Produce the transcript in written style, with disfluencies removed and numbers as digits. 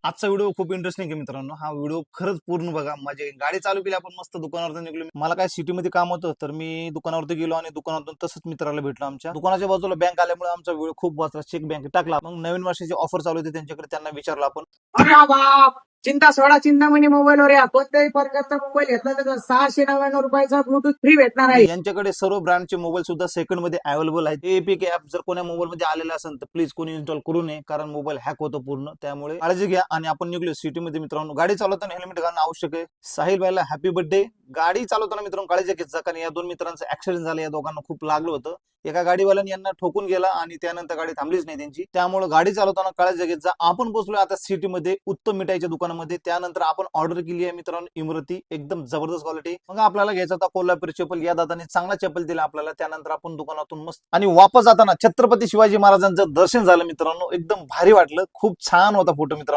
आजचा व्हिडिओ खूप इंटरेस्टिंग आहे मित्रांनो. हा व्हिडिओ खरंच पूर्ण बघा. माझी गाडी चालू केली, आपण मस्त दुकानावरती निघलो. मला काय सिटीमध्ये काम होतं, तर मी दुकानावरती गेलो आणि दुकानातून तसंच मित्राला भेटलो. आमच्या दुकानाच्या बाजूला बँक आल्यामुळे आमचा वेळ खूप वाचला. चेक बँक टाकला. मग नवीन वर्षाची ऑफर चालू होती त्यांच्याकडे, त्यांना विचारलं आपण. चिंता सोडा, चिंतामणी मोबाईलवर या कोणत्याही प्रकारचा मोबाईल घेतला तर 699 रुपयाचा ब्लूटूथ फ्री भेटणार आहे. यांच्याकडे सर्व ब्रँडचे मोबाईल सुद्धा सेकंड मध्ये अवेलेबल आहेत. एपीके ऍप जर कोणा मोबाईल मध्ये आलेला असेल तर प्लीज कोणी इन्स्टॉल करू नये, कारण मोबाईल हॅक होतो पूर्ण. त्यामुळे काळजी घ्या. आणि आपण निघलो सिटीमध्ये मित्रांनो. गाडी चालवताना हेल्मेट घालणं आवश्यक आहे. साहिल भाईला हॅपी बर्थडे. गाडी चालवताना मित्रांनो काळजी घेत जा, कारण या दोन मित्रांचं ऍक्सिडेंट झालं. या दोघांना खूप लागलं होतं. एका गाडीवाल्याने यांना ठोकून गेला आणि त्यानंतर गाडी थांबलीच नाही त्यांची. त्यामुळे गाडी चालवताना काळजी घेत जा. आपण पोहोचलोय आता सिटीमध्ये उत्तम मिठाईच्या दुकानामध्ये. त्यानंतर आपण ऑर्डर केली आहे मित्रांनो इमरती, एकदम जबरदस्त क्वालिटी. मग आपल्याला घ्यायचा होता कोल्हापूर चप्पल. या दादाने चांगला चप्पल दिला आपल्याला. त्यानंतर आपण दुकानातून मस्त आणि वापस जाताना छत्रपती शिवाजी महाराजांचं दर्शन झालं मित्रांनो. एकदम भारी वाटलं. खूप छान होता फोटो मित्रांनो.